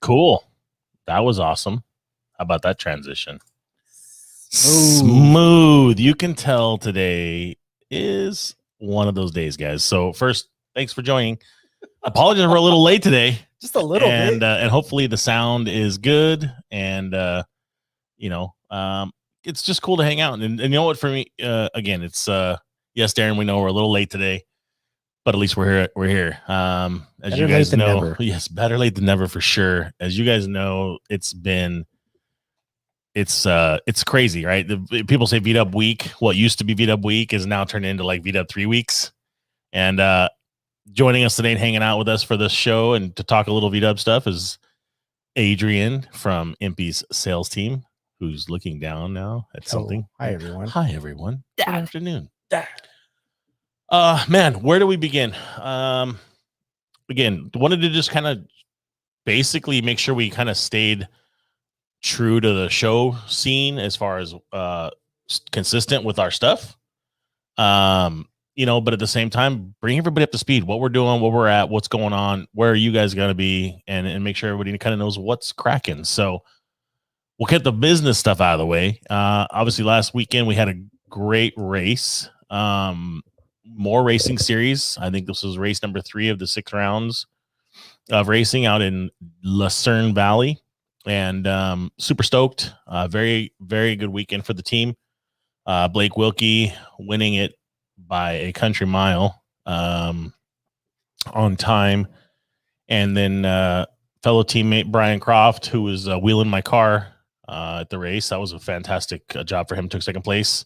Cool. That was awesome. How about that transition? Smooth. You can tell today is one of those days, guys. So first, thanks for joining. Apologies we're a little late today. Just a little bit. And hopefully the sound is good. And, it's just cool to hang out. And you know what, for me, again, it's, yes, Darren, we know we're a little late today, but at least we're here. As better you guys know, never. Yes, better late than never for sure. As you guys know, it's crazy, right? People say VW week. What used to be VW week is now turned into like VW 3 weeks. And joining us today and hanging out with us for this show and to talk a little VW stuff is Adrian from Impy's sales team, who's looking down now at something. Hi, everyone. Hi, everyone. Good afternoon. Man, where do we begin? Again, wanted to just kind of basically make sure we kind of stayed true to the show scene as far as consistent with our stuff. But at the same time, bring everybody up to speed, what we're doing, what we're at, what's going on, where are you guys going to be, and make sure everybody kind of knows what's cracking. So we'll get the business stuff out of the way. Obviously, last weekend we had a great race. More racing series. I think this was race number 3 of the 6 rounds of racing out in Lucerne Valley, and super stoked. Very, very good weekend for the team. Blake Wilkie winning it by a country mile on time, and then fellow teammate Brian Croft, who was wheeling my car at the race. That was a fantastic job for him. Took second place.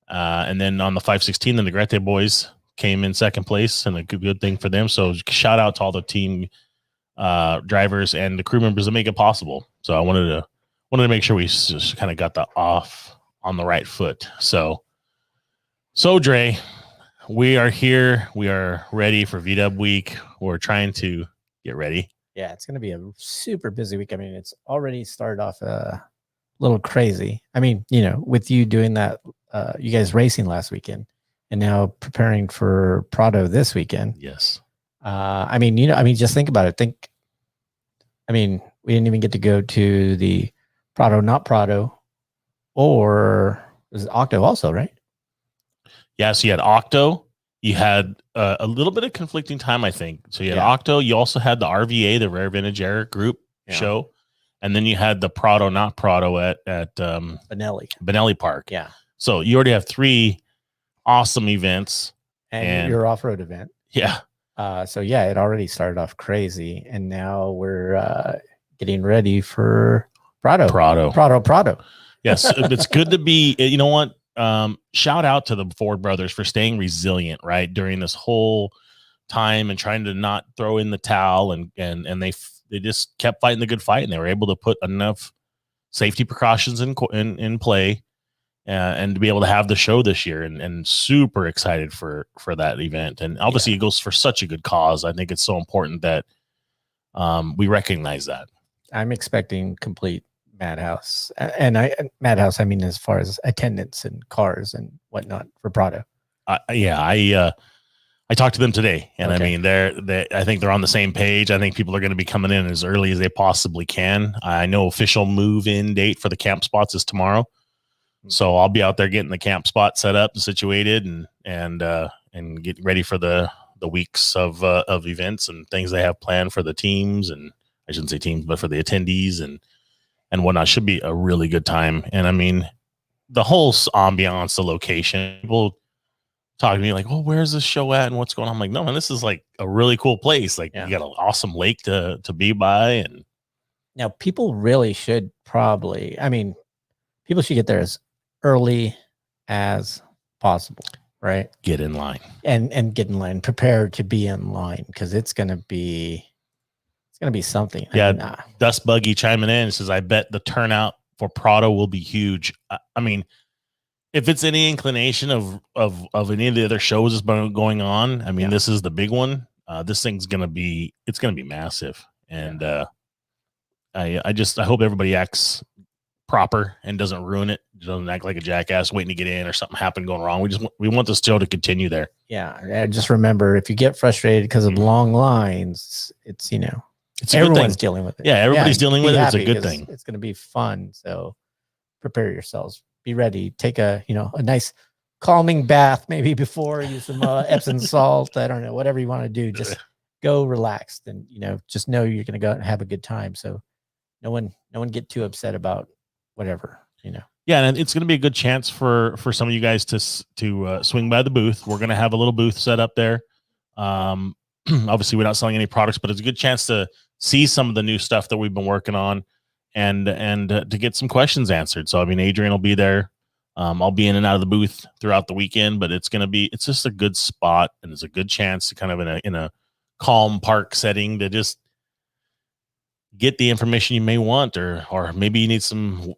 And then on the 516, the Negrete boys came in second place, and a good thing for them. So shout out to all the team drivers and the crew members that make it possible. So I wanted to make sure we just kind of got that off on the right foot. So Dre, we are here. We are ready for VW week. We're trying to get ready. Yeah, it's going to be a super busy week. I mean, it's already started off a little crazy. I mean, with you doing that, you guys racing last weekend and now preparing for Prado this weekend. Yes. Just think about it. We didn't even get to go to the Prado, not Prado, or was it Octo also, right? Yeah, so you had Octo. You had a little bit of conflicting time, I think. So you had Octo. You also had the RVA, the Rare Vintage Era Group show. And then you had the Prado, not Prado at Benelli Park. Yeah. So you already have 3 awesome events. And your off-road event. Yeah. It already started off crazy. And now we're getting ready for Prado. Yes. It's good to be, you know what? Shout out to the Ford brothers for staying resilient, right, during this whole time and trying to not throw in the towel, and they just kept fighting the good fight, and they were able to put enough safety precautions in play, and to be able to have the show this year, and super excited for that event. And obviously it goes for such a good cause. I think it's so important that we recognize that. I'm expecting complete madhouse, and madhouse, I mean, as far as attendance and cars and whatnot for Prado. I talked to them today, and okay. I mean, I think they're on the same page. I think people are going to be coming in as early as they possibly can. I know official move-in date for the camp spots is tomorrow, so I'll be out there getting the camp spot set up and situated, and get ready for the weeks of events and things they have planned for the teams, and I shouldn't say teams, but for the attendees and whatnot. Should be a really good time. And I mean, the whole ambiance, the location, people talking to me like, "Oh, where's this show at and what's going on?" I'm like, "No, man, this is like a really cool place. Like, you got an awesome lake to be by." And now people really should people should get there as early as possible, right? Get in line and get in line, prepare to be in line, because it's going to be something. Yeah. Dust Buggy chiming in says, "I bet the turnout for Prado will be huge." I mean, if it's any inclination of any of the other shows that's been going on, I mean, this is the big one. This thing's gonna be massive, and I hope everybody acts proper and doesn't ruin it. Doesn't act like a jackass waiting to get in or something happened going wrong. We want this show to continue there. Yeah, and just remember, if you get frustrated because of long lines, it's It's a good thing. Everyone's dealing with it. Yeah, everybody's dealing be with it. It's a happy good 'cause thing. It's going to be fun. So prepare yourselves. Be ready. Take a nice calming bath maybe before. Use some Epsom salt. I don't know, whatever you want to do. Just go relaxed and just know you're going to go out and have a good time. So no one get too upset about whatever. Yeah, and it's going to be a good chance for some of you guys to swing by the booth. We're going to have a little booth set up there. Obviously, we're not selling any products, but it's a good chance to see some of the new stuff that we've been working on, and to get some questions answered. So, I mean, Adrian will be there. I'll be in and out of the booth throughout the weekend, but it's just a good spot, and it's a good chance to kind of in a calm park setting to just get the information you may want, or maybe you need some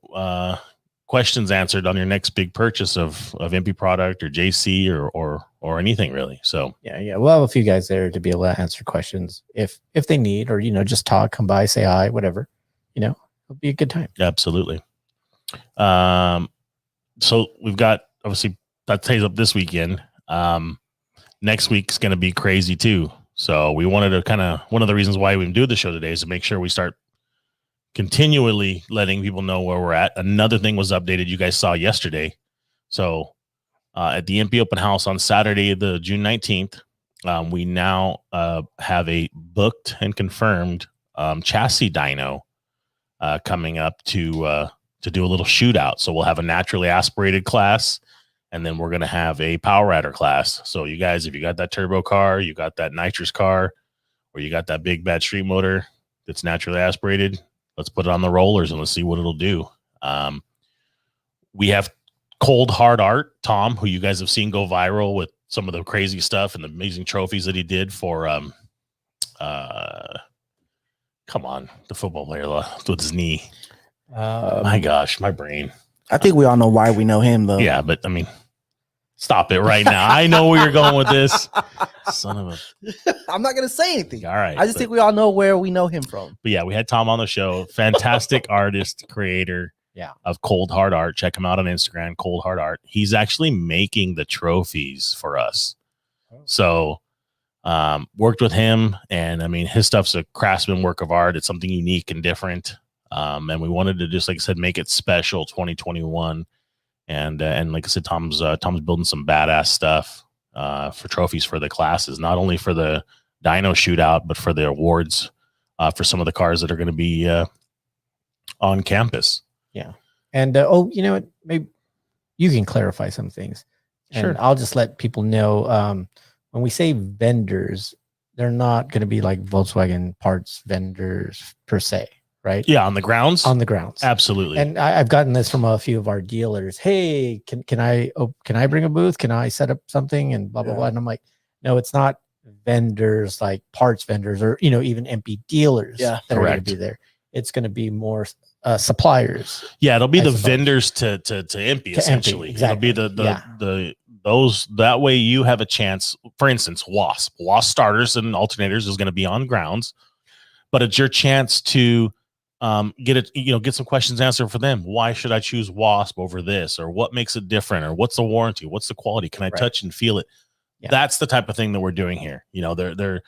questions answered on your next big purchase of MP product or JC or anything really. So yeah, we'll have a few guys there to be able to answer questions if they need, or just talk, come by, say hi, whatever. It'll be a good time. Absolutely. So we've got, obviously, that stays up this weekend. Next week's going to be crazy too. So we wanted to one of the reasons why we do the show today is to make sure we start continually letting people know where we're at. Another thing was updated. You guys saw yesterday. So at the MP Open House on Saturday, the June 19th, we now have a booked and confirmed chassis dyno coming up to do a little shootout. So we'll have a naturally aspirated class, and then we're going to have a power adder class. So you guys, if you got that turbo car, you got that nitrous car, or you got that big bad street motor that's naturally aspirated, let's put it on the rollers and let's see what it'll do. We have Cold Hard Art, Tom, who you guys have seen go viral with some of the crazy stuff and the amazing trophies that he did for come on, the football player with his knee. My gosh, my brain. I think we all know why we know him, though. Yeah, but I mean, stop it right now. I know where you're going with this. Son of a. I'm not going to say anything. All right. I just think we all know where we know him from. But yeah, we had Tom on the show. Fantastic artist, creator of Cold Hard Art. Check him out on Instagram, Cold Hard Art. He's actually making the trophies for us. So worked with him, and I mean, his stuff's a craftsman work of art. It's something unique and different. And we wanted to just, like I said, make it special 2021. And like I said, Tom's building some badass stuff for trophies for the classes, not only for the dyno shootout, but for the awards for some of the cars that are going to be on campus. Yeah. And you know what? Maybe you can clarify some things. And sure. I'll just let people know when we say vendors, they're not going to be like Volkswagen parts vendors per se. Right. Yeah. On the grounds. Absolutely. And I've gotten this from a few of our dealers. Hey, can I bring a booth? Can I set up something and blah, blah, blah. And I'm like, no, it's not vendors like parts vendors or, even MP dealers that are going to be there. It's going to be more suppliers. Yeah. It'll be the vendors to MP essentially. Exactly. It'll be those, that way you have a chance. For instance, WASP starters and alternators is going to be on grounds, but it's your chance to get some questions answered for them. Why should I choose WASP over this, or what makes it different, or what's the warranty, what's the quality, can I touch and feel it? That's the type of thing that we're doing here. They're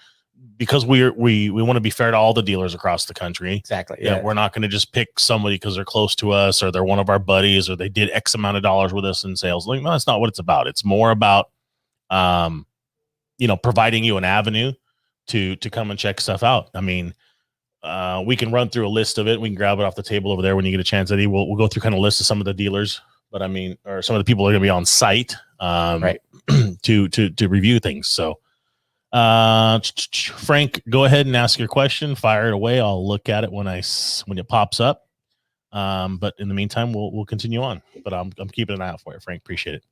because we want to be fair to all the dealers across the country. Exactly. We're not going to just pick somebody because they're close to us, or they're one of our buddies, or they did X amount of dollars with us in sales. Like, no, that's not what it's about. It's more about providing you an avenue to come and check stuff out. I mean, we can run through a list of it. We can grab it off the table over there when you get a chance, Eddie. We'll go through kind of a list of some of the dealers, but I mean, or some of the people are going to be on site to review things. So, Frank, go ahead and ask your question. Fire it away. I'll look at it when it pops up. But in the meantime, we'll continue on. But I'm keeping an eye out for it, Frank. Appreciate it.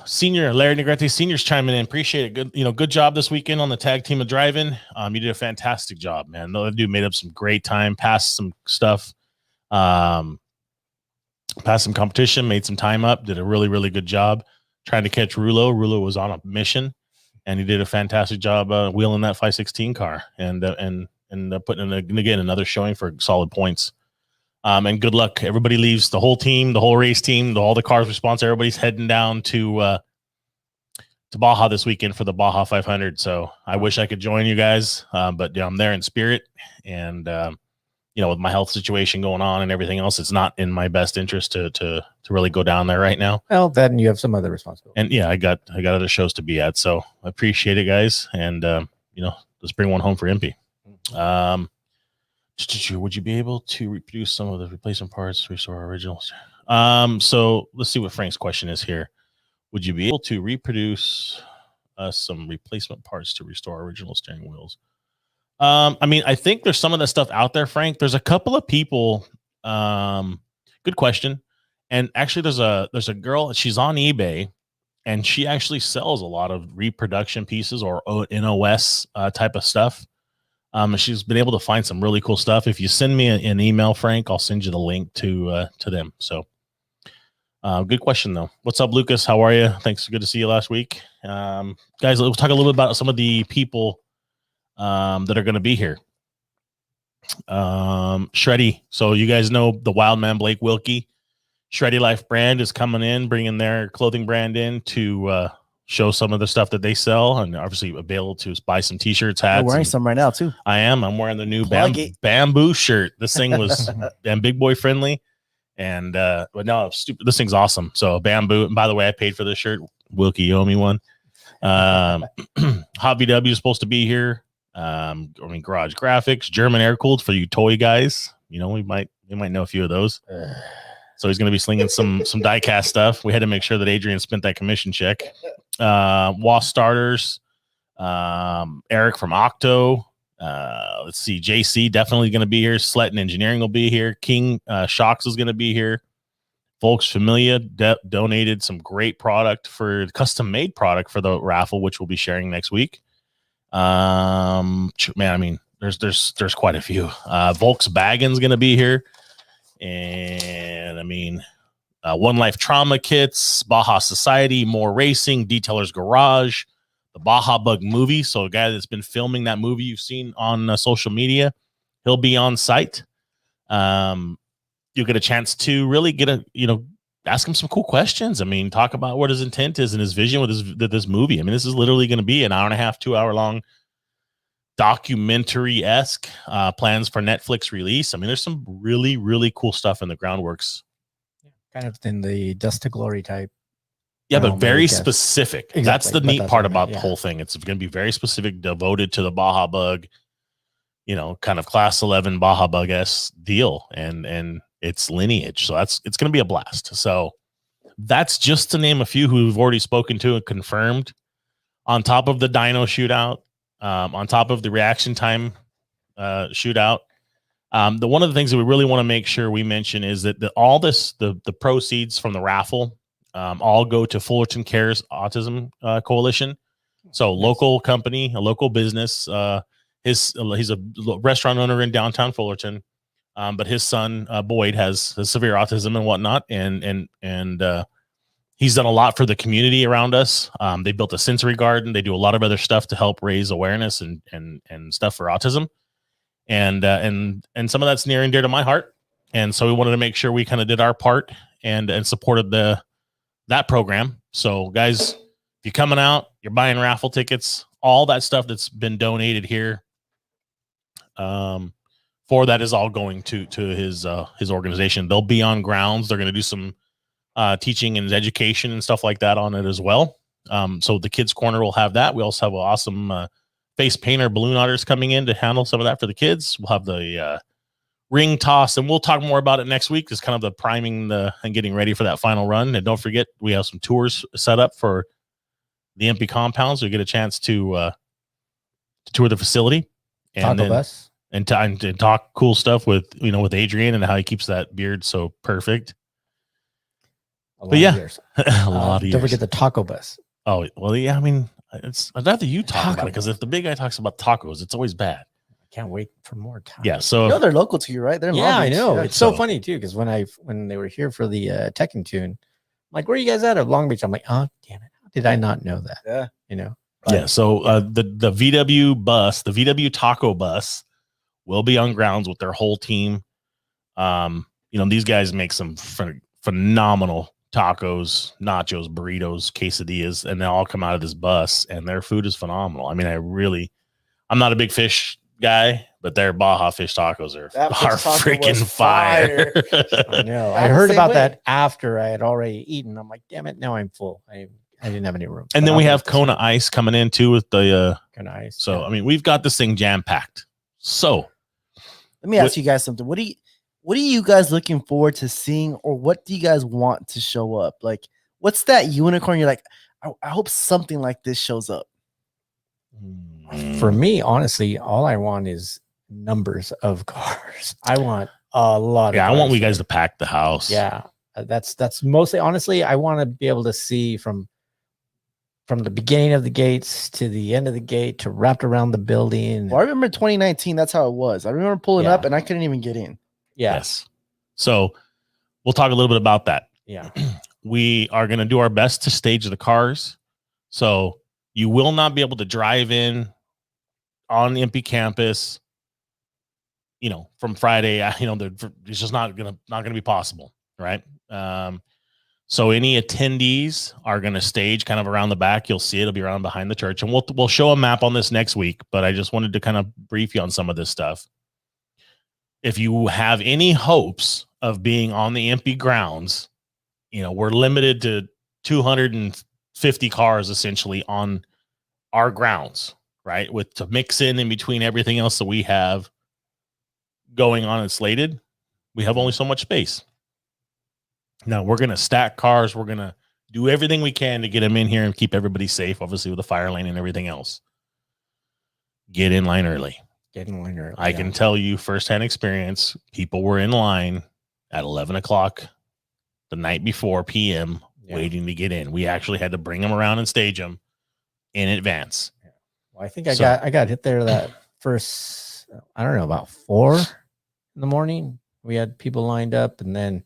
Senior Larry Negrete Senior's chiming in. Appreciate it. Good job this weekend on the tag team of driving. You did a fantastic job, man. The dude made up some great time, passed some stuff, passed some competition, made some time up, did a really, really good job trying to catch Rulo. Rulo was on a mission, and he did a fantastic job wheeling that 516 car and putting in again another showing for solid points. And good luck. Everybody leaves, the whole team, the whole race team, all the cars response. Everybody's heading down to to Baja this weekend for the Baja 500. So I wish I could join you guys, but yeah, I'm there in spirit. And with my health situation going on and everything else, it's not in my best interest to really go down there right now. Well, then you have some other responsibility. And yeah, I got other shows to be at. So I appreciate it, guys. And let's bring one home for Impy. Would you be able to reproduce some of the replacement parts, restore originals? So let's see what Frank's question is here. Would you be able to reproduce some replacement parts to restore original steering wheels? I think there's some of that stuff out there, Frank. There's a couple of people. Good question. And actually, there's a girl. She's on eBay, and she actually sells a lot of reproduction pieces or NOS type of stuff. She's been able to find some really cool stuff. If you send me an email, Frank, I'll send you the link to them. So. Good question though. What's up, Lucas? How are you? Thanks. Good to see you last week. Guys, let's talk a little bit about some of the people that are going to be here. Shreddy. So you guys know the Wild Man Blake Wilkie. Shreddy Life brand is coming in, bringing their clothing brand in to show some of the stuff that they sell, and obviously available to buy some t-shirts, hats. I'm wearing some right now too. I'm wearing the new Bamboo shirt. This thing was damn big boy friendly. And but no, stupid. This thing's awesome. So Bamboo. And by the way, I paid for this shirt. Wilkie, you owe me one. Hot VW is supposed to be here. Garage Graphics, German air cooled for you toy guys. We might know a few of those. So he's going to be slinging some die-cast stuff. We had to make sure that Adrian spent that commission check. WAS starters. Eric from Octo. Let's see. JC definitely going to be here. Sletton Engineering will be here. King Shocks is going to be here. Volks Familia donated some great product for custom made product for the raffle, which we'll be sharing next week. There's quite a few. Volkswagen's going to be here. And One Life Trauma Kits, Baja Society, More Racing, Detailer's Garage, the Baja Bug movie. So a guy that's been filming that movie you've seen on social media, he'll be on site. You'll get a chance to really ask him some cool questions. Talk about what his intent is and his vision with this movie. This is literally going to be an hour and a half, 2 hour long documentary-esque plans for Netflix release. There's some really, really cool stuff in the groundworks. Kind of in the Dust to Glory type. Yeah, but very specific. Exactly. That's the neat part about the whole thing. It's going to be very specific, devoted to the Baja Bug, kind of class 11 Baja Bug-esque deal and its lineage. So it's going to be a blast. So that's just to name a few who we've already spoken to and confirmed, on top of the dyno shootout, on top of the reaction time shootout. One of the things that we really want to make sure we mention is that the proceeds from the raffle all go to Fullerton Cares Autism Coalition. So local company, a local business. He's a restaurant owner in downtown Fullerton, but his son Boyd has severe autism and whatnot, and he's done a lot for the community around us. They built a sensory garden. They do a lot of other stuff to help raise awareness and stuff for autism, and some of that's near and dear to my heart. And so we wanted to make sure we kind of did our part and supported that program. So guys, if you're coming out, you're buying raffle tickets, all that stuff that's been donated here, for that is all going to his organization. They'll be on grounds. They're going to do some teaching and education and stuff like that on it as well. So the kids corner will have that. We also have an awesome face painter balloon artist coming in to handle some of that for the kids. We'll have the ring toss, and we'll talk more about it next week. Just kind of the priming and getting ready for that final run. And don't forget, we have some tours set up for the empty compound, so you get a chance to tour the facility and Taco bus and talk cool stuff with Adrian and how he keeps that beard so perfect. But yeah, a lot of years. Don't forget the taco bus. Oh well, yeah. I'd rather you talk about it, because if the big guy talks about tacos, it's always bad. Can't wait for more time. Yeah, so they're local to you, right? They're in Long I Beach. know. Yeah. It's so funny too, because when they were here for the Tech and Tune, I'm like, where are you guys at Long Beach? I'm like, oh damn it, how did I not know that? Yeah, yeah. So the VW bus, the VW taco bus, will be on grounds with their whole team. These guys make some phenomenal tacos, nachos, burritos, quesadillas, and they all come out of this bus, and their food is phenomenal. I mean, I'm not a big fish guy, but their Baja fish tacos are freaking fire. I know. I heard about that after I had already eaten. I'm like, damn it, now I'm full. I didn't have any room. And then we have Kona Ice coming in too with the Kona Ice. So I mean, we've got this thing jam packed. So let me ask you guys something. What are you guys looking forward to seeing, or what do you guys want to show up? Like, what's that unicorn? You're like, I hope something like this shows up. For me, honestly, all I want is numbers of cars. I want a lot. Yeah, I want you guys to pack the house. Yeah, that's mostly. Honestly, I want to be able to see from the beginning of the gates to the end of the gate to wrapped around the building. Well, I remember 2019. That's how it was. I remember pulling up and I couldn't even get in. Yeah. Yes. So we'll talk a little bit about that. Yeah. We are going to do our best to stage the cars. So you will not be able to drive in on the empty campus, from Friday. It's just not going to be possible. Right. So any attendees are going to stage kind of around the back. You'll see it'll be around behind the church, and we'll show a map on this next week, but I just wanted to kind of brief you on some of this stuff. If you have any hopes of being on the empty grounds, we're limited to 250 cars essentially on our grounds, right? To mix in between everything else that we have going on and slated, we have only so much space. Now we're going to stack cars. We're going to do everything we can to get them in here and keep everybody safe, obviously with the fire lane and everything else. Get in line early. I can tell you firsthand experience, people were in line at 11 o'clock the night before PM waiting to get in. We actually had to bring them around and stage them in advance. Yeah. Well, I think I got hit there that first, I don't know, about 4 in the morning. We had people lined up, and then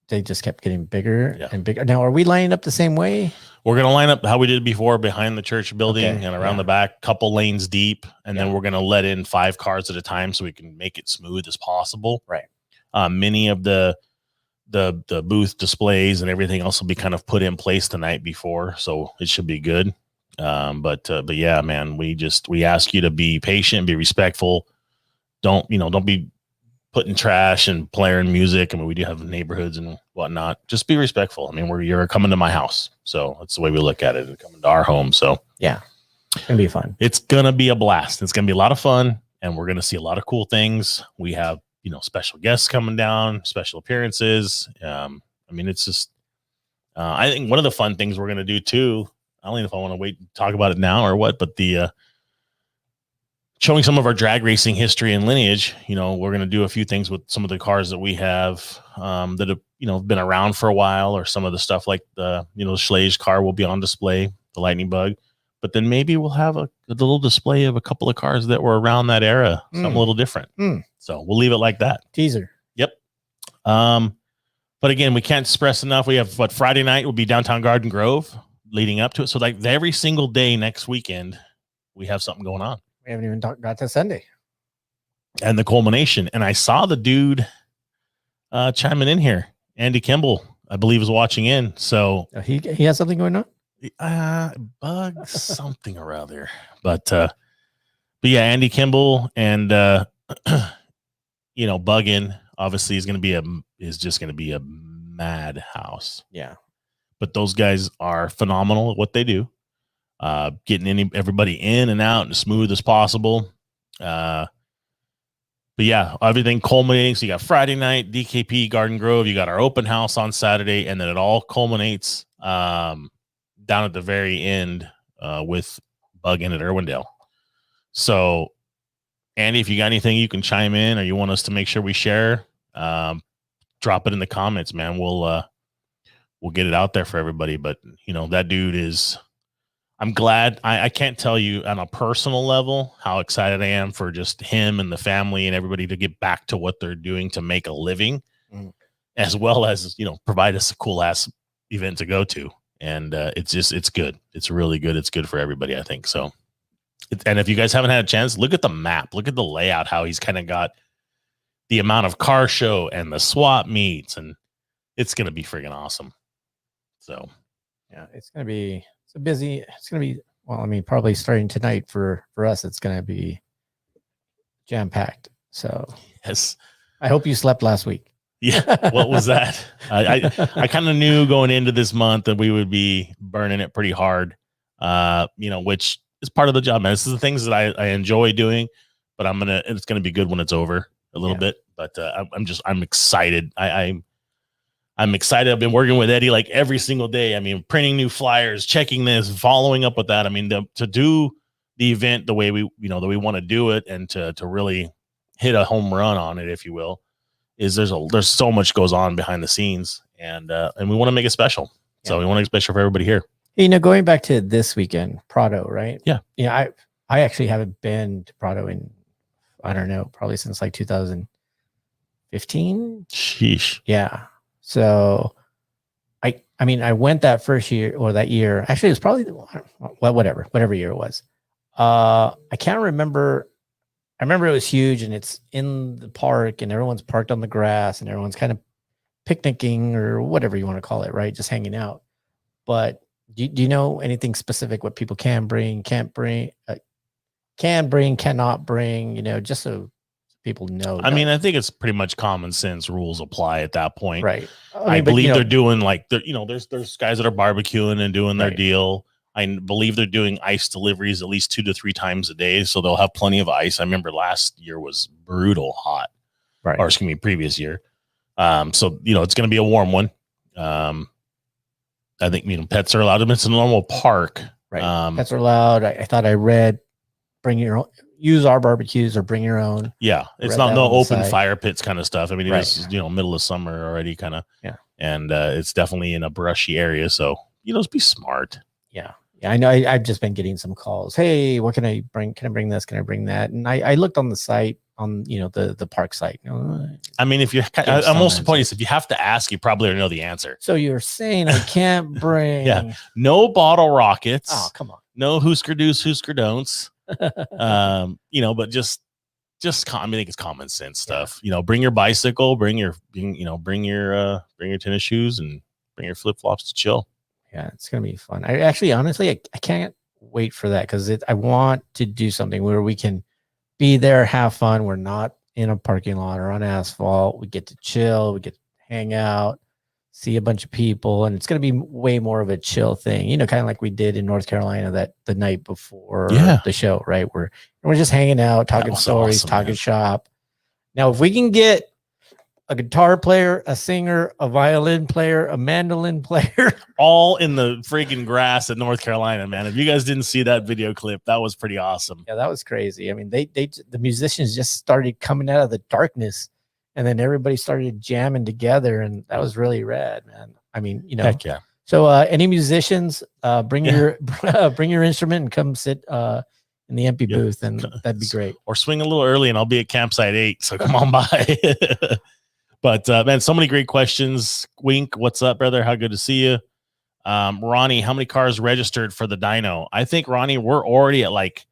they just kept getting bigger and bigger. Now, are we lining up the same way? We're going to line up how we did before, behind the church building and around the back, couple lanes deep. And then we're going to let in 5 cars at a time so we can make it smooth as possible. Right. Many of the booth displays and everything else will be kind of put in place the night before. So it should be good. But yeah, man, we ask you to be patient, be respectful. Don't be putting trash and playing music. I mean, we do have neighborhoods and whatnot. Just be respectful. I mean, you're coming to my house. So that's the way we look at it. You're coming to our home. So yeah, it's going to be fun. It's going to be a blast. It's going to be a lot of fun, and we're going to see a lot of cool things. We have, special guests coming down, special appearances. I mean, it's just, I think one of the fun things we're going to do too, I don't know if I want to wait and talk about it now or what, but showing some of our drag racing history and lineage. We're going to do a few things with some of the cars that we have that have, been around for a while, or some of the stuff like the Schlage car will be on display, the Lightning Bug. But then maybe we'll have a little display of a couple of cars that were around that era, something a little different. So we'll leave it like that. Teaser. Yep. But again, we can't stress enough. We have Friday night will be downtown Garden Grove leading up to it. So like every single day next weekend, we have something going on. We haven't even got to Sunday. And the culmination. And I saw the dude chiming in here. Andy Kimball, I believe, is watching in. So he has something going on? Bug something around there. But yeah, Andy Kimball and Buggin obviously is just going to be a madhouse. Yeah. But those guys are phenomenal at what they do. Getting everybody in and out as smooth as possible. But yeah, everything culminating. So you got Friday night, DKP, Garden Grove. You got our open house on Saturday, and then it all culminates down at the very end with Buggin at Irwindale. So, Andy, if you got anything you can chime in, or you want us to make sure we share, drop it in the comments, man. We'll get it out there for everybody. But that dude is. I'm glad. I can't tell you on a personal level how excited I am for just him and the family and everybody to get back to what they're doing to make a living, as well as provide us a cool ass event to go to. And it's good. It's really good. It's good for everybody, I think. So, and if you guys haven't had a chance, look at the map, look at the layout, how he's kind of got the amount of car show and the swap meets and it's gonna be friggin' awesome. So yeah, it's gonna be it's gonna be, well, I mean, probably starting tonight for us, it's gonna be jam packed. So yes, I hope you slept last week. yeah. What was that? I kind of knew going into this month that we would be burning it pretty hard. Which is part of the job, man. This is the things that I enjoy doing, but it's gonna be good when it's over a little bit. But I'm excited. I'm excited. I've been working with Eddie like every single day. I mean, printing new flyers, checking this, following up with that. I mean, to do the event the way we want to do it, and to really hit a home run on it, if you will, is there's so much goes on behind the scenes, and we want to make it special. Yeah. So we want to make it special for everybody here. Going back to this weekend, Prado, right? Yeah. Yeah. I actually haven't been to Prado in, I don't know, probably since like 2015. Sheesh. Yeah. So I mean, I went that first year, or that year. Actually, it was probably whatever year it was. I can't remember. I remember it was huge, and it's in the park, and everyone's parked on the grass, and everyone's kind of picnicking or whatever you want to call it, right? Just hanging out. But do you know anything specific what people can bring, can't bring, cannot bring? Just so people know. I mean, I think it's pretty much common sense rules apply at that point, right? I believe they're doing like there's guys that are barbecuing and doing their deal. I believe they're doing ice deliveries at least 2 to 3 times a day, so they'll have plenty of ice. I remember last year was brutal hot, right? Or excuse me, previous year. So it's going to be a warm one. I think pets are allowed. It's a normal park, right? Pets are allowed. I thought I read bring your own, use our barbecues or bring your own. Yeah, it's not no open fire pits kind of stuff. I mean, it's middle of summer already, kind of. Yeah, and it's definitely in a brushy area, so just be smart. Yeah. I know. I've just been getting some calls. Hey, what can I bring? Can I bring this? Can I bring that? And I looked on the site, on the park site. I mean, if I'm most disappointed if you have to ask, you probably already know the answer. So you're saying I can't bring? Yeah, no bottle rockets. Oh, come on. No Husker do's, Husker don'ts. But just I think it's common sense stuff. Bring your bicycle, bring your tennis shoes, and bring your flip flops to chill. Yeah, it's gonna be fun. I actually, honestly, I can't wait for that, because I want to do something where we can be there, have fun. We're not in a parking lot or on asphalt. We get to chill. We get to hang out, see a bunch of people, and it's gonna be way more of a chill thing. Kind of like we did in North Carolina the night before the show, right? We're just hanging out, talking stories, awesome, talking shop. Now, if we can get a guitar player, a singer, a violin player, a mandolin player, all in the freaking grass in North Carolina, man. If you guys didn't see that video clip, that was pretty awesome. Yeah, that was crazy. I mean, the musicians just started coming out of the darkness, and then everybody started jamming together, and that was really rad, man. I mean, Heck yeah. So any musicians, bring your instrument and come sit in the empty booth, and that'd be great. Or swing a little early, and I'll be at campsite 8, so come on by. But man, so many great questions. Wink, what's up, brother? How good to see you. Ronnie, how many cars registered for the dyno? I think, Ronnie, we're already at like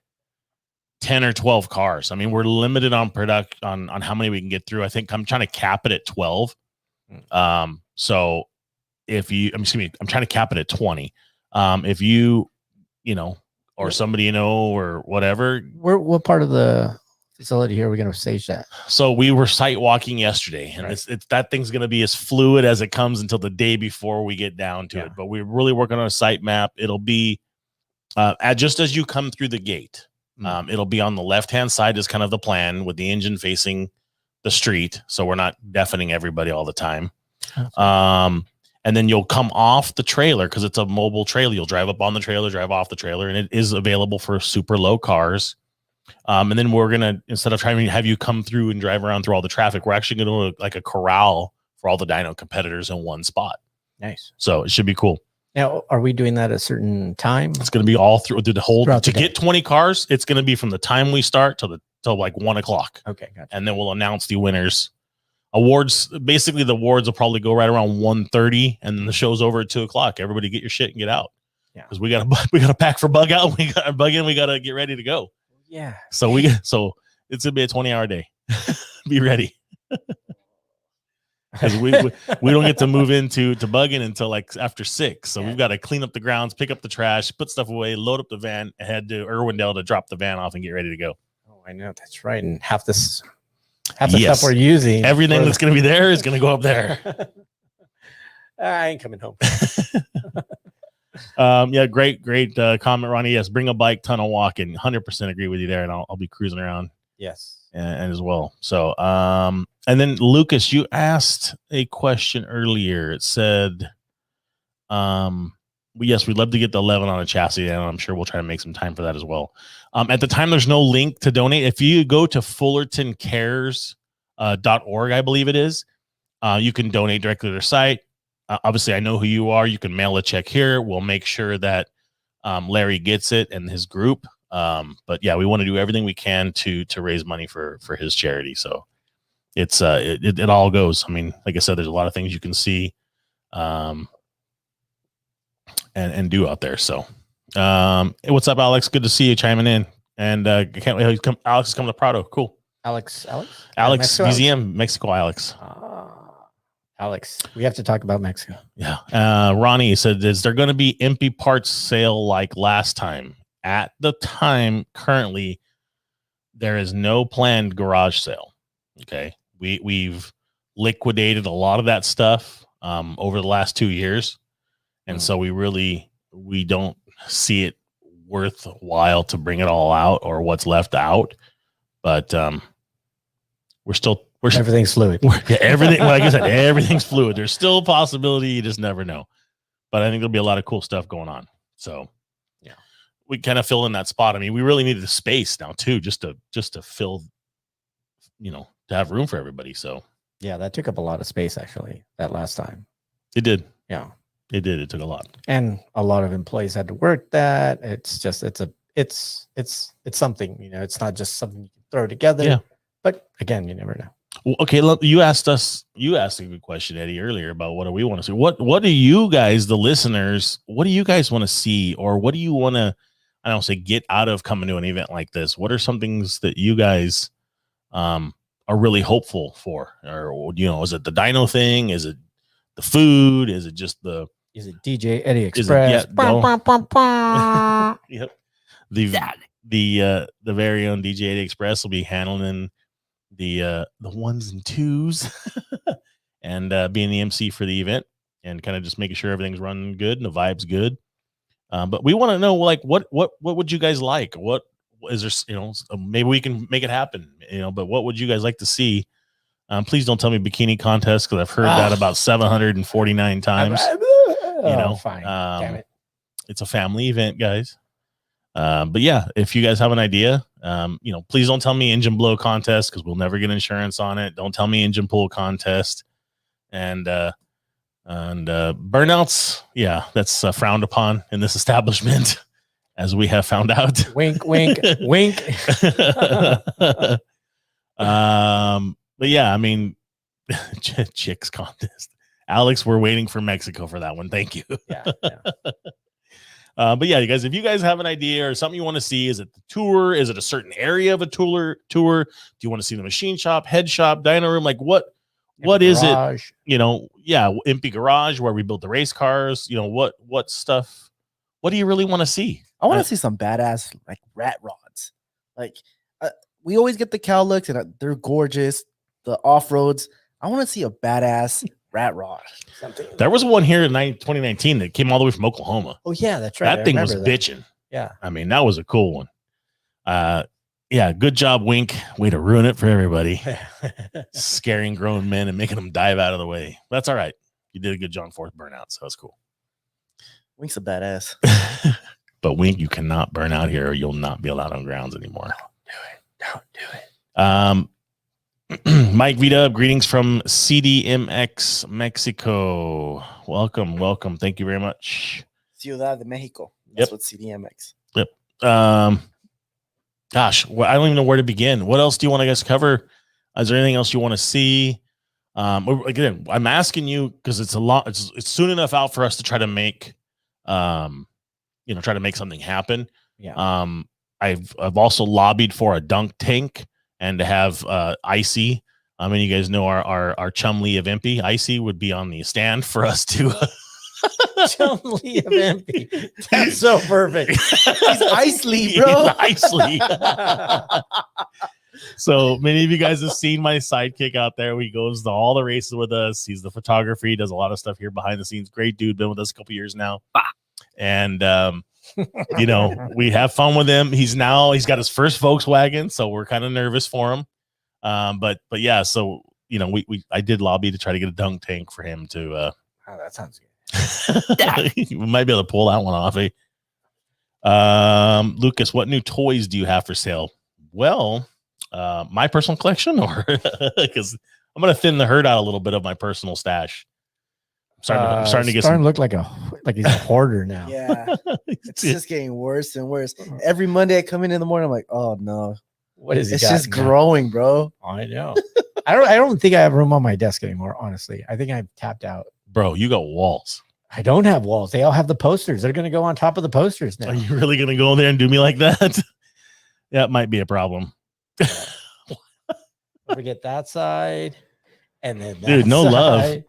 10 or 12 cars. I mean, we're limited on on how many we can get through. I think I'm trying to cap it at 12. So I'm trying to cap it at 20. If you or somebody or whatever. What part of the facility here are we going to stage that? So we were site walking yesterday, and that thing's going to be as fluid as it comes until the day before we get down to it. But we're really working on a site map. It'll be just as you come through the gate. It'll be on the left-hand side is kind of the plan, with the engine facing the street, so we're not deafening everybody all the time. And then you'll come off the trailer, because it's a mobile trailer. You'll drive up on the trailer, drive off the trailer, and it is available for super low cars. And then we're going to, instead of trying to have you come through and drive around through all the traffic, we're actually going to like a corral for all the dyno competitors in one spot. Nice. So it should be cool. Now, are we doing that at a certain time? It's going to be all through the whole, to get 20 cars. It's going to be from the time we start till like 1 o'clock. Okay. Gotcha. And then we'll announce the winners. Awards. Basically the awards will probably go right around 1:30, and then the show's over at 2 o'clock. Everybody get your shit and get out. Yeah. Cause we got to pack for bug out. We got to bug in. We got to get ready to go. Yeah. So it's gonna be a 20-hour day. Be ready. because we don't get to move into bugging until like after 6. So we've got to clean up the grounds, pick up the trash, put stuff away, load up the van, and head to Irwindale to drop the van off and get ready to go. Oh, I know, that's right. And half the stuff we're using, everything that's going to be there is going to go up there. I ain't coming home. Yeah, great comment, Ronnie. Yes, bring a bike, ton of walking. 100% agree with you there, and I'll be cruising around. Yes, and as well. So, and then Lucas, you asked a question earlier. It said, yes, we'd love to get the 11 on a chassis, and I'm sure we'll try to make some time for that as well. At the time, there's no link to donate. If you go to fullertoncares.org, I believe it is, you can donate directly to their site. Obviously, I know who you are. You can mail a check here. We'll make sure that Larry gets it and his group. But yeah, we want to do everything we can to raise money for his charity. So it's it all goes. I mean, like I said, there's a lot of things you can see and do out there. So hey, what's up, Alex? Good to see you chiming in. And can't wait. Alex is coming to Prado. Cool. Alex, Mexico, Museum, Mexico, Alex. Alex, we have to talk about Mexico. Yeah. Ronnie said, is there going to be empty parts sale like last time? At the time, currently, there is no planned garage sale. Okay. We've liquidated a lot of that stuff over the last 2 years. And so we don't see it worthwhile to bring it all out or what's left out. But everything's fluid. Everything, like I said, everything's fluid. There's still a possibility. You just never know. But I think there'll be a lot of cool stuff going on. So yeah, we kind of fill in that spot. I mean, we really needed the space now too, just to fill, to have room for everybody. So yeah, that took up a lot of space actually that last time. It did. Yeah, it did. It took a lot, and a lot of employees had to work that. It's just it's something. It's not just something you can throw together. Yeah. But again, you never know. Well, okay, look, you asked a good question, Eddie, earlier about what do we want to see. What do you guys, the listeners, what do you guys want to see, or what do you want to, I don't say, get out of coming to an event like this? What are some things that you guys are really hopeful for? Or is it the dyno thing? Is it the food? Is it just is it DJ Eddie Express? Yep. The very own DJ Eddie Express will be handling the ones and twos and being the MC for the event and kind of just making sure everything's running good and the vibe's good. But we want to know, like, what would you guys like? What is there, maybe we can make it happen, but what would you guys like to see? Please don't tell me bikini contest, because I've heard that about 749 times. Fine. Damn it. It's a family event, guys. But yeah, if you guys have an idea, please don't tell me engine blow contest, because we'll never get insurance on it. Don't tell me engine pull contest and burnouts. Yeah, that's frowned upon in this establishment, as we have found out. Wink, wink, wink. But yeah, I mean, chicks contest. Alex, we're waiting for Mexico for that one. Thank you. Yeah. But yeah, you guys, if you guys have an idea or something you want to see, is it the tour? Is it a certain area of a tour? Do you want to see the machine shop, head shop, dyno room? Like what is it? Empty garage where we build the race cars. What stuff? What do you really want to see? I want to see some badass like rat rods. Like we always get the cowlooks and they're gorgeous. The off roads. I want to see a badass rat rod. There was one here in 2019 that came all the way from Oklahoma. Oh yeah, that's right. That thing was bitching. Yeah, I mean, that was a cool one. Yeah, good job, Wink. Way to ruin it for everybody. Scaring grown men and making them dive out of the way. That's all right. You did a good John Forth burnout, so that's cool. Wink's a badass. But Wink, you cannot burn out here, or you'll not be allowed on grounds anymore. Don't do it. Mike V-Dub, greetings from CDMX Mexico. Welcome. Thank you very much. Ciudad de Mexico. That's what CDMX. Yep. Gosh, I don't even know where to begin. What else do you want to guys cover? Is there anything else you want to see? Again, I'm asking you because it's a lot. It's soon enough out for us to try to make, try to make something happen. Yeah. I've also lobbied for a dunk tank and to have Icy I mean, you guys know our Chumley of Impy, Icy, would be on the stand for us to. Chumley of Empty. That's so perfect. He's Isley, bro. He's Isley. So many of you guys have seen my sidekick out there. He goes to all the races with us. He's the photographer. He does a lot of stuff here behind the scenes. Great dude. Been with us a couple years now. And, you know, we have fun with him. He's got his first Volkswagen. So we're kind of nervous for him. But yeah, so, you know, I did lobby to try to get a dunk tank for him to, oh, that sounds good. we might be able to pull that one off. Eh? Lucas, what new toys do you have for sale? Well, my personal collection, or because I'm going to thin the herd out a little bit of my personal stash. I'm starting to get starting to look like he's a hoarder now. Yeah, it's just getting worse and worse. Every Monday I come in the morning, I'm like, oh no, what is it? It's just growing, bro. I know. I don't think I have room on my desk anymore. Honestly, I think I've tapped out. Bro, you got walls. I don't have walls. They all have the posters. They're going to go on top of the posters now. Are you really going to go there and do me like that? That might be a problem. Don't forget that side, and then that dude, no side. love.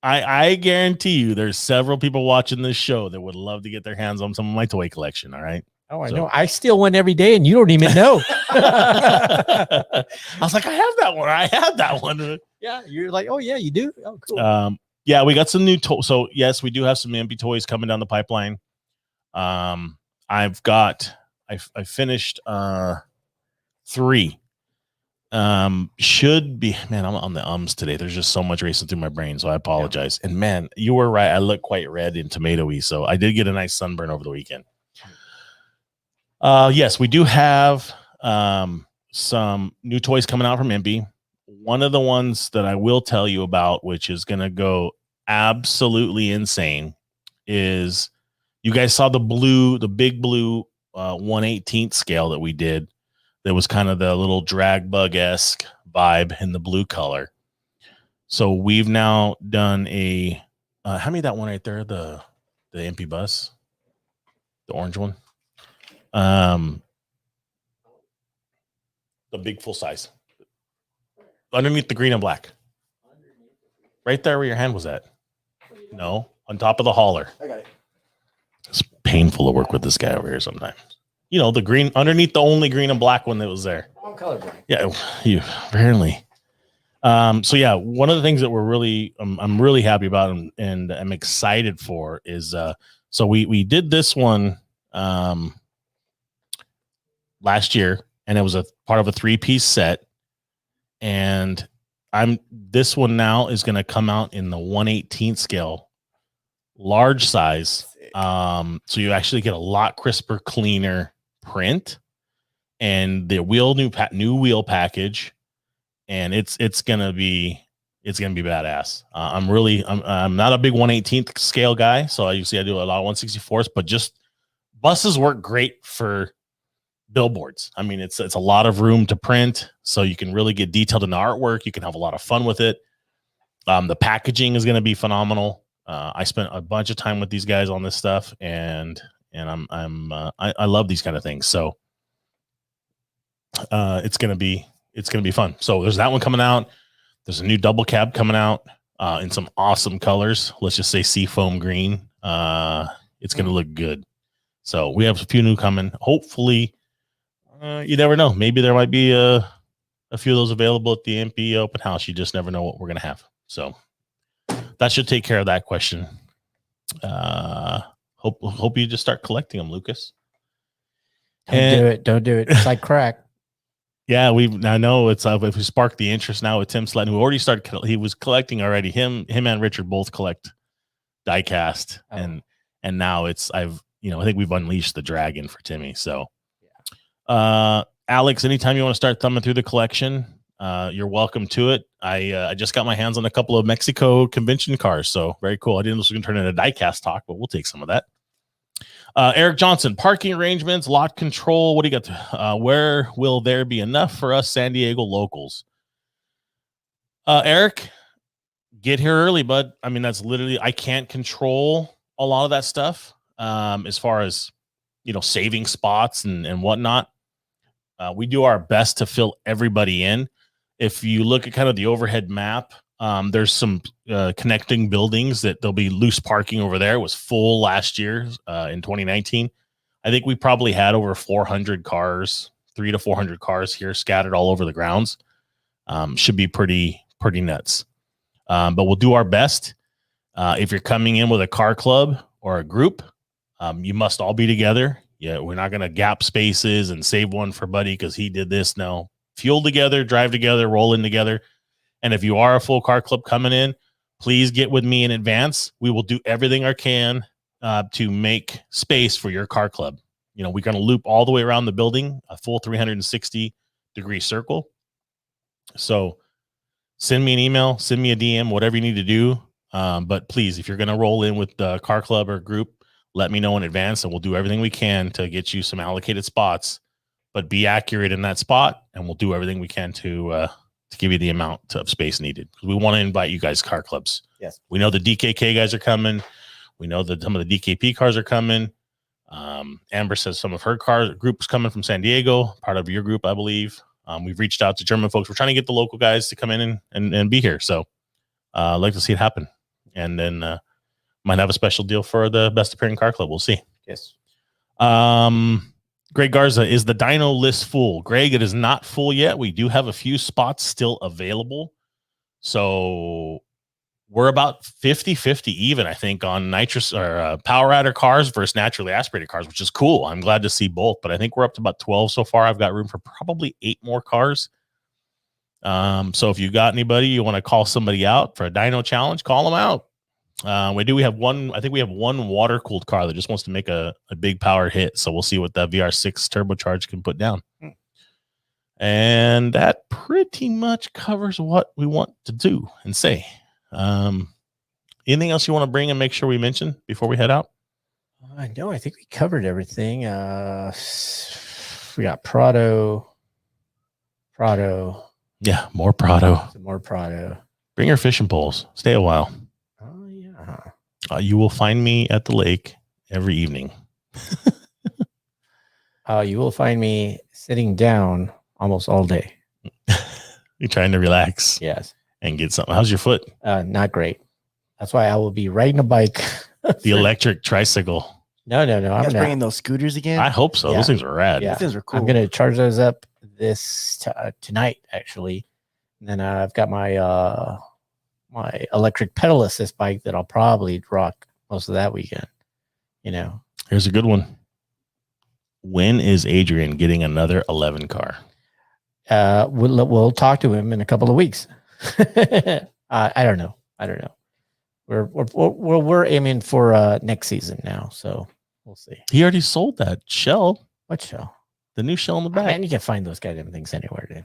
I guarantee you there's several people watching this show that would love to get their hands on some of my toy collection. All right. Oh, I know. I steal one every day and you don't even know. I was like, I have that one. I have that one. Yeah. You're like, oh yeah, you do. Oh, cool. Yeah, we got some new toys. So yes, we do have some MP toys coming down the pipeline. I finished 3. Should be, man, I'm on the ums today. There's just so much racing through my brain, so I apologize. Yeah. And man, you were right. I look quite red and tomatoey, so I did get a nice sunburn over the weekend. Yes, we do have some new toys coming out from MP. One of the ones that I will tell you about, which is going to go absolutely insane, is you guys saw the big blue 1/18th scale that we did. That was kind of the little drag bug-esque vibe in the blue color. So we've now done a hand me that one right there, the MP bus, the orange one. The big full size. Underneath the green and black. Right there where your hand was at. No, on top of the hauler. I got it. It's painful to work with this guy over here sometimes. You know, the green underneath the only green and black one that was there. I'm colorblind. Yeah, you apparently. So yeah, one of the things that I'm really happy about and I'm excited for is so we did this one last year, and it was a part of a 3-piece set, and this one now is going to come out in the 1/18th scale, large size. So you actually get a lot crisper, cleaner print, and the new wheel package, and it's gonna be badass. I'm not a big 1/18th scale guy, so I do a lot of 1/64s, but just buses work great for billboards. I mean, it's a lot of room to print, so you can really get detailed in the artwork. You can have a lot of fun with it. The packaging is going to be phenomenal. I spent a bunch of time with these guys on this stuff, and I love these kind of things. So it's gonna be fun. So there's that one coming out. There's a new double cab coming out in some awesome colors. Let's just say seafoam green. It's gonna look good. So we have a few new coming. Hopefully, you never know. Maybe there might be a few of those available at the MP open house. You just never know what we're gonna have. So that should take care of that question. Hope you just start collecting them, Lucas. Don't do it. It's like crack. Yeah, I know it's if we sparked the interest now with Tim Sletton, who already started. He was collecting already. Him and Richard both collect diecast, and now I think we've unleashed the dragon for Timmy. So, Alex, anytime you want to start thumbing through the collection, you're welcome to it. I just got my hands on a couple of Mexico convention cars, so very cool. I didn't know this was going to turn into diecast talk, but we'll take some of that. Eric Johnson, parking arrangements, lot control. What do you got? Where will there be enough for us San Diego locals? Eric, get here early, bud. I mean, that's literally, I can't control a lot of that stuff as far as, saving spots and whatnot. We do our best to fill everybody in. If you look at kind of the overhead map, there's some connecting buildings that there'll be loose parking over there. It was full last year in 2019. I think we probably had over 400 cars, 300 to 400 cars here scattered all over the grounds. Should be pretty nuts. But we'll do our best. If you're coming in with a car club or a group, you must all be together. Yeah, we're not going to gap spaces and save one for Buddy because he did this. No, fuel together, drive together, roll in together. And if you are a full car club coming in, please get with me in advance. We will do everything I can to make space for your car club. You know, we're going to loop all the way around the building, a full 360-degree circle. So send me an email, send me a DM, whatever you need to do. But please, if you're going to roll in with the car club or group, let me know in advance and we'll do everything we can to get you some allocated spots, but be accurate in that spot. And we'll do everything we can to give you the amount of space needed. We want to invite you guys car clubs. Yes. We know the DKK guys are coming. We know that some of the DKP cars are coming. Amber says some of her car groups coming from San Diego, part of your group, I believe. We've reached out to German folks. We're trying to get the local guys to come in and be here. So I'd like to see it happen. And then might have a special deal for the best appearing car club. We'll see. Yes. Greg Garza, is the dyno list full? Greg, it is not full yet. We do have a few spots still available. So we're about 50-50 even, I think, on nitrous or power adder cars versus naturally aspirated cars, which is cool. I'm glad to see both, but I think we're up to about 12 so far. I've got room for probably 8 more cars. So if you got anybody, you want to call somebody out for a dyno challenge, call them out. We have one, I think we have one water cooled car that just wants to make a big power hit. So we'll see what that VR6 turbocharged can put down. And that pretty much covers what we want to do and say. Anything else you want to bring and make sure we mention before we head out? No, I think we covered everything. We got Prado. Yeah, more Prado. Some more Prado. Bring your fishing poles. Stay a while. Oh, yeah. You will find me at the lake every evening. You will find me sitting down almost all day. You're trying to relax. Yes. And get something. How's your foot? Not great. That's why I will be riding a bike. The electric tricycle. You No. guys bringing those scooters again? I hope so. Yeah. Those things are rad. Yeah. Those things are cool. I'm going to charge those up tonight, actually. And then I've got my my electric pedal assist bike that I'll probably rock most of that weekend. You know. Here's a good one. When is Adrian getting another 11 car? We'll talk to him in a couple of weeks. I don't know. We're aiming for next season now, so we'll see. He already sold that shell. What shell? The new shell in the back. Man, you can find those goddamn things anywhere, dude.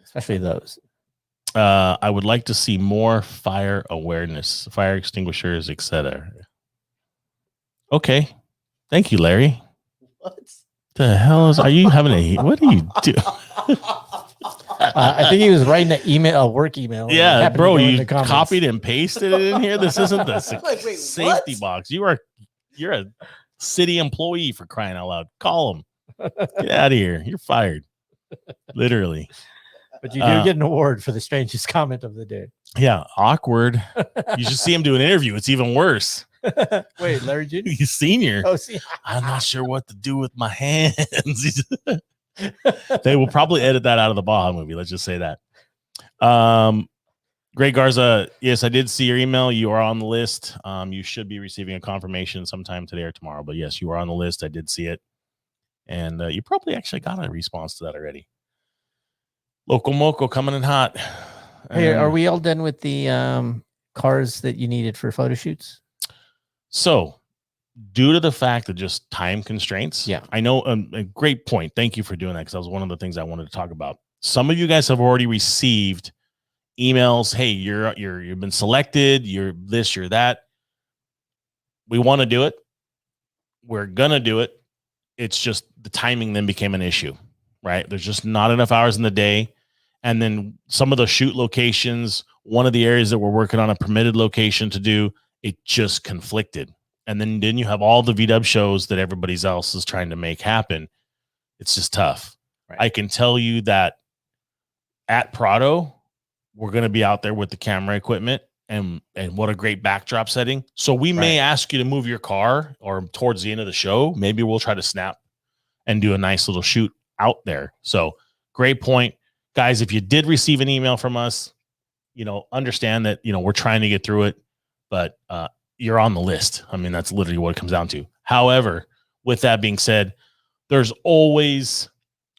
Especially those. I would like to see more fire awareness, fire extinguishers, etc. Okay. Thank you, Larry. What? The hell are you having what are you doing? I think he was writing a work email. Yeah, bro, you copied and pasted it in here. This isn't the safety what? box. You're a city employee, for crying out loud. Call him. Get out of here. You're fired. Literally. But you do get an award for the strangest comment of the day. Yeah, awkward. You should see him do an interview. It's even worse. Wait, Larry Jr.? He's senior. Oh, see. I'm not sure what to do with my hands. They will probably edit that out of the Baja movie. Let's just say that. Greg Garza, yes, I did see your email. You are on the list. You should be receiving a confirmation sometime today or tomorrow. But yes, you are on the list. I did see it. And you probably actually got a response to that already. Local Moco coming in hot. Hey, are we all done with the cars that you needed for photo shoots? So, due to the fact of just time constraints, yeah, I know a great point. Thank you for doing that because that was one of the things I wanted to talk about. Some of you guys have already received emails. Hey, you've been selected. You're this, you're that. We want to do it. We're gonna do it. It's just the timing then became an issue, right? There's just not enough hours in the day. And then some of the shoot locations, one of the areas that we're working on a permitted location to do, it just conflicted. And then you have all the VW shows that everybody else is trying to make happen. It's just tough. Right. I can tell you that at Prado, we're going to be out there with the camera equipment, and what a great backdrop setting. So we may ask you to move your car, or towards the end of the show, maybe we'll try to snap and do a nice little shoot out there. So great point, guys. If you did receive an email from us, understand that, we're trying to get through it, but you're on the list. I mean, that's literally what it comes down to. However, with that being said, there's always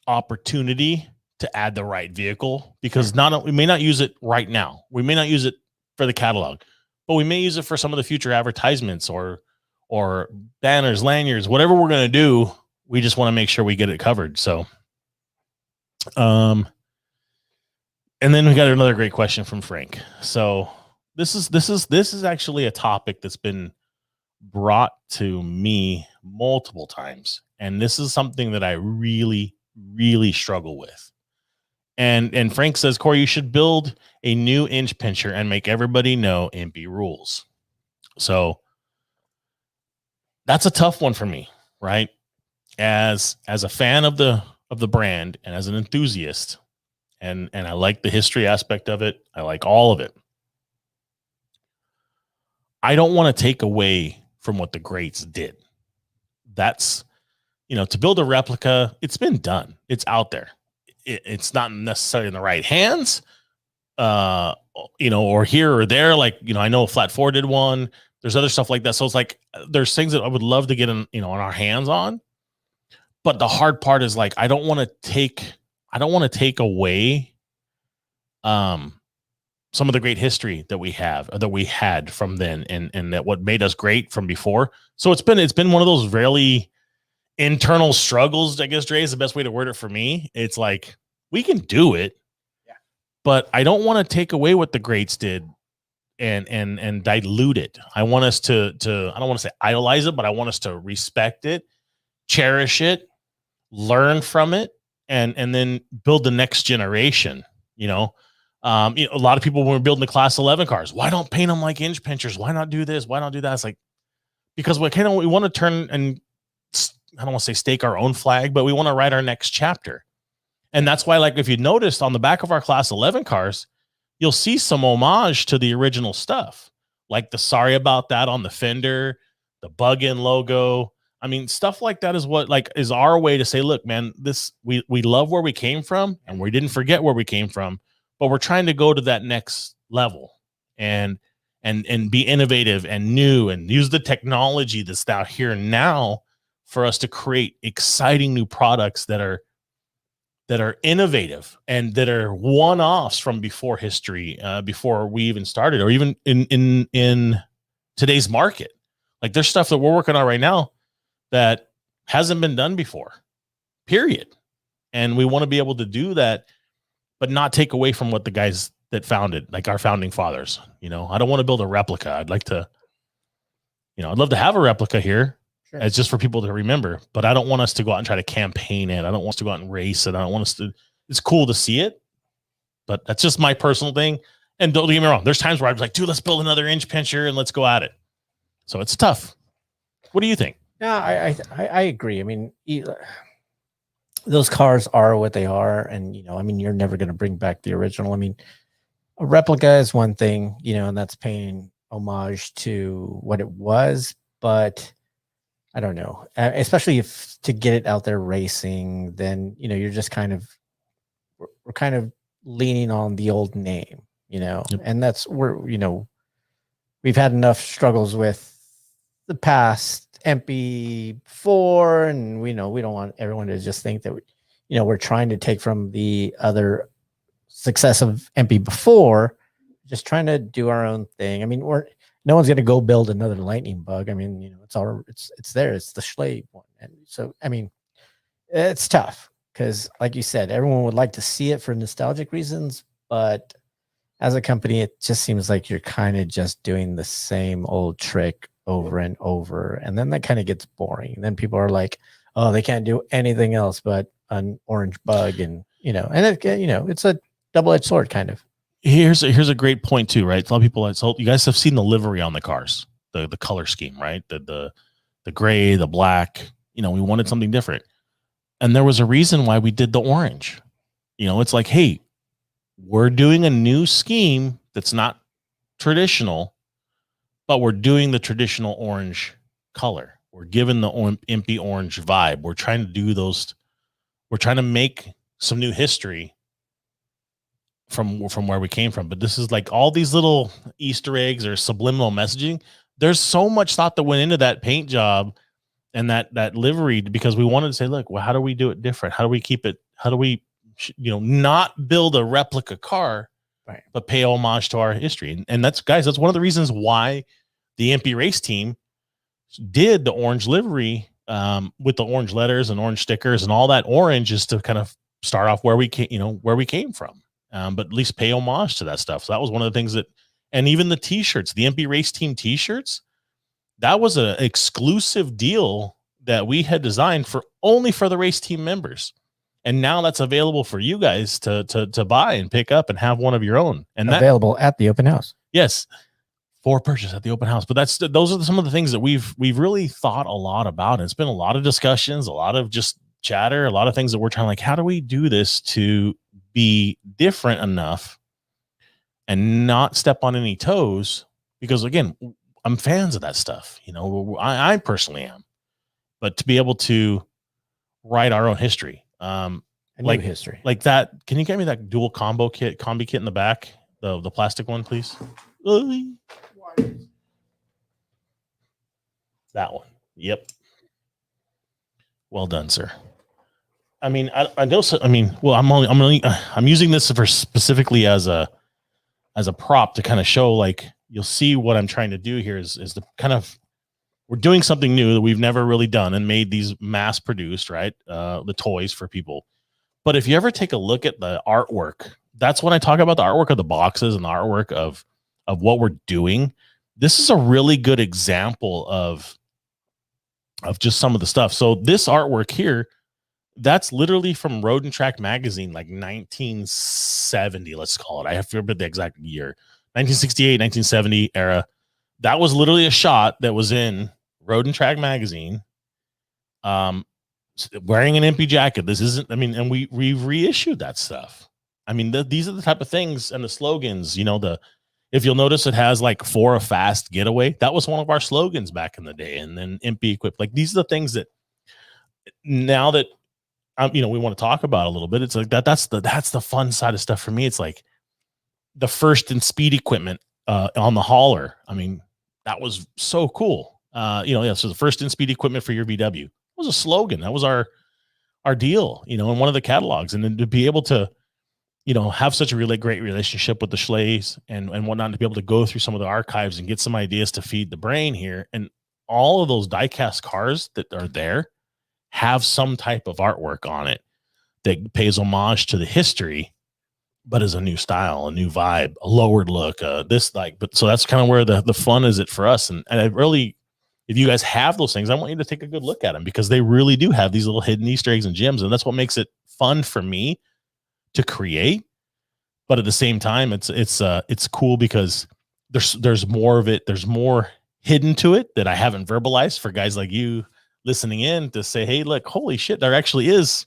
opportunity to add the right vehicle, because we may not use it right now. We may not use it for the catalog, but we may use it for some of the future advertisements or banners, lanyards, whatever we're going to do. We just want to make sure we get it covered. So, and then we got another great question from Frank. So this is actually a topic that's been brought to me multiple times, and this is something that I really, really struggle with. And Frank says, Corey, you should build a new inch pincher and make everybody know MP rules. So that's a tough one for me, right? As a fan of the brand, and as an enthusiast, and I like the history aspect of it. I like all of it. I don't want to take away from what the greats did. That's, to build a replica, it's been done. It's out there. It's not necessarily in the right hands, or here or there. Like, I know Flat 4 did one. There's other stuff like that. So it's like, there's things that I would love to get on our hands on. But the hard part is, like, I don't want to take away some of the great history that we had from then, and that what made us great from before. So it's been one of those really internal struggles, I guess, Dre, is the best way to word it for me. It's like, we can do it, but I don't want to take away what the greats did and dilute it. I want us to I don't want to say idolize it, but I want us to respect it, cherish it, learn from it, and then build the next generation. A lot of people, when we're building the Class 11 cars, why don't paint them like inch pinchers? Why not do this? Why not do that? It's like, because we want to turn, and I don't want to say stake our own flag, but we want to write our next chapter. And that's why, like, if you noticed on the back of our Class 11 cars, you'll see some homage to the original stuff, like the sorry about that on the fender, the bug-in logo. I mean, stuff like that is what, like, is our way to say, look, man, we love where we came from, and we didn't forget where we came from, but we're trying to go to that next level and be innovative and new, and use the technology that's out here now for us to create exciting new products that are innovative and that are one-offs from before history, before we even started, or even in today's market. Like, there's stuff that we're working on right now that hasn't been done before, period. And we want to be able to do that, but not take away from what the guys that founded, like our founding fathers. I don't want to build a replica. I'd like to, I'd love to have a replica here. Sure. It's just for people to remember, but I don't want us to go out and try to campaign it. I don't want us to go out and race it. I don't want us to. It's cool to see it, but that's just my personal thing. And don't get me wrong, there's times where I'm like, dude, let's build another inch pincher and let's go at it. So it's tough. What do you think? Yeah, I agree. I mean, those cars are what they are, and you're never going to bring back the original. I mean, a replica is one thing, and that's paying homage to what it was, but I don't know, especially if to get it out there racing, then, you're just we're kind of leaning on the old name, yep. And that's where, we've had enough struggles with the past MP4, and we don't want everyone to just think that, we're trying to take from the other success of MP before, just trying to do our own thing. I mean, no one's going to go build another lightning bug. I mean, it's there. It's the Schley one. And so, I mean, it's tough because, like you said, everyone would like to see it for nostalgic reasons, but as a company, it just seems like you're kind of just doing the same old trick over and over. And then that kind of gets boring. And then people are like, oh, they can't do anything else but an orange bug. And, it's a double-edged sword kind of. Here's a great point too, right? A lot of people, so you guys have seen the livery on the cars, the color scheme, right? The gray, the black. We wanted something different, and there was a reason why we did the orange. It's like, hey, we're doing a new scheme that's not traditional, but we're doing the traditional orange color. We're giving the impy orange vibe. We're trying to do those. We're trying to make some new history from where we came from. But this is like all these little Easter eggs or subliminal messaging. There's so much thought that went into that paint job and that livery, because we wanted to say, look, well, how do we do it different? How do we keep it? How do we, not build a replica car, right, but pay homage to our history? And that's, guys, that's one of the reasons why the MP race team did the orange livery with the orange letters and orange stickers and all that orange, is to kind of start off where we came from, but at least pay homage to that stuff. So that was one of the things that, and even the t-shirts, the MP race team t-shirts, that was an exclusive deal that we had designed only for the race team members. And now that's available for you guys to buy and pick up and have one of your own. And available at the open house. Yes, for purchase at the open house. But those are some of the things that we've really thought a lot about. And it's been a lot of discussions, a lot of just chatter, a lot of things that we're trying, like, how do we do this to be different enough and not step on any toes? Because again, I'm fans of that stuff. I personally am, but to be able to write our own history, like history like that. Can you get me that dual combi kit in the back, the plastic one, please? That one. Yep. Well done, sir. I mean, I know. I mean, well, I'm using this for specifically as a prop to kind of show, like, you'll see what I'm trying to do here is the kind of, we're doing something new that we've never really done and made these mass produced, right? The toys for people. But if you ever take a look at the artwork, that's when I talk about the artwork of the boxes and the artwork of what we're doing. This is a really good example of just some of the stuff. So this artwork here, that's literally from Road and Track magazine, like 1970, let's call it. I have to remember the exact year, 1968, 1970 era. That was literally a shot that was in Road and Track magazine, wearing an MP jacket. This isn't, I mean, and we've reissued that stuff. I mean, these are the type of things, and the slogans, if you'll notice, it has like, for a fast getaway. That was one of our slogans back in the day. And then MP equipped. Like, these are the things that now that we want to talk about a little bit. It's like that's the fun side of stuff for me. It's like the first in speed equipment on the hauler. I mean, that was so cool. So the first in speed equipment for your VW was a slogan. That was our deal, in one of the catalogs. And then to be able to, have such a really great relationship with the Schleys and whatnot, to be able to go through some of the archives and get some ideas to feed the brain here. And all of those diecast cars that are there have some type of artwork on it that pays homage to the history, but is a new style, a new vibe, a lowered look, but so that's kind of where the fun is it for us. And I really, if you guys have those things, I want you to take a good look at them, because they really do have these little hidden Easter eggs and gems. And that's what makes it fun for me to create. But at the same time, it's cool because there's more of it. There's more hidden to it that I haven't verbalized for guys like you listening in to say, hey, look, holy shit, there actually is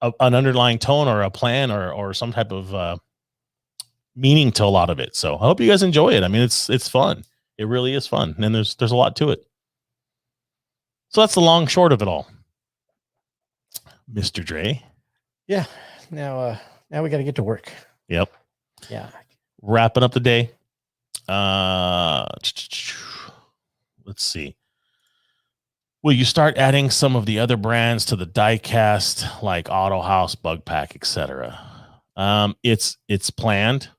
an underlying tone or a plan or some type of meaning to a lot of it. So I hope you guys enjoy it. I mean, it's fun. It really is fun. And there's a lot to it. So that's the long short of it all. Mr. Dre. Yeah. Now we got to get to work. Yep. Yeah. Wrapping up the day. Let's see. Will you start adding some of the other brands to the diecast, like Auto House, Bug Pack, etc.? It's planned.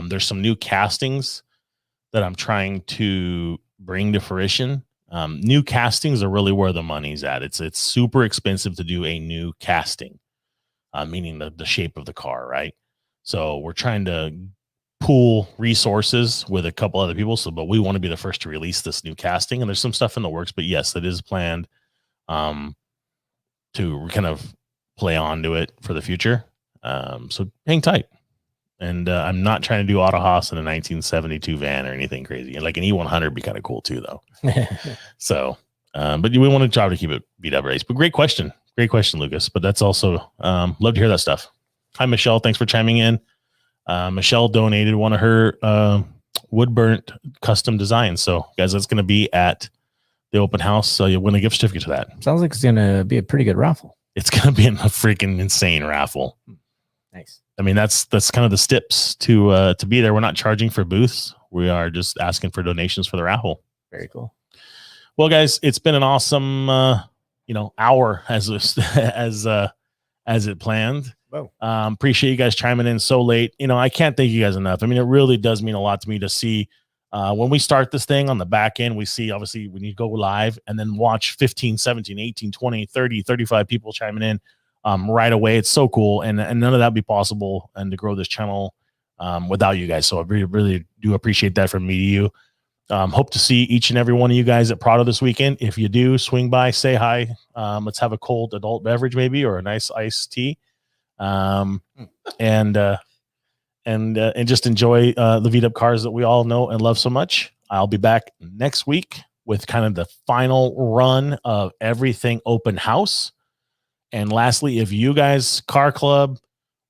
There's some new castings that I'm trying to bring to fruition. New castings are really where the money's at. It's super expensive to do a new casting, meaning the shape of the car, right? So we're trying to pool resources with a couple other people. But we want to be the first to release this new casting, and there's some stuff in the works. But yes, it is planned to kind of play onto it for the future. So hang tight. And I'm not trying to do Auto House in a 1972 van or anything crazy. And like an E100 would be kind of cool too, though. So, but we want to try to keep it VW race. But great question, Lucas. But that's also love to hear that stuff. Hi, Michelle. Thanks for chiming in. Michelle donated one of her wood burnt custom designs. So, guys, that's going to be at the open house. So you'll win a gift certificate to that. Sounds like it's going to be a pretty good raffle. It's going to be a freaking insane raffle. Nice. I mean, that's kind of the steps to be there. We're not charging for booths. We are just asking for donations for the raffle. Very cool. Well, guys, it's been an awesome, hour as it planned. Whoa. Appreciate you guys chiming in so late. I can't thank you guys enough. I mean, it really does mean a lot to me to see when we start this thing on the back end, we see obviously when you go live and then watch 15, 17, 18, 20, 30, 35 people chiming in right away. It's so cool. And none of that would be possible and to grow this channel without you guys. So I really, really do appreciate that from me to you. Hope to see each and every one of you guys at Prado this weekend. If you do, swing by, say hi. Let's have a cold adult beverage maybe, or a nice iced tea. And just enjoy the beat up cars that we all know and love so much. I'll be back next week with kind of the final run of everything open house. And lastly, if you guys, car club,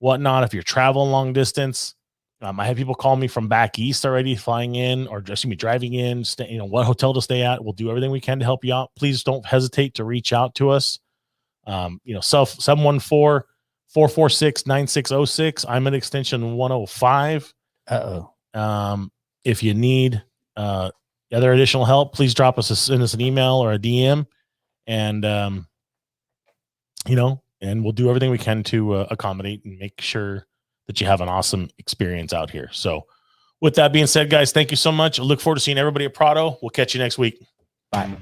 whatnot, if you're traveling long distance, I have people call me from back east already, flying in or just driving in, what hotel to stay at. We'll do everything we can to help you out. Please don't hesitate to reach out to us. 714-446-9606. I'm at extension 105. If you need other additional help, please send us an email or a DM, and and we'll do everything we can to accommodate and make sure that you have an awesome experience out here. So with that being said, guys, thank you so much. I look forward to seeing everybody at Prado. We'll catch you next week. Bye.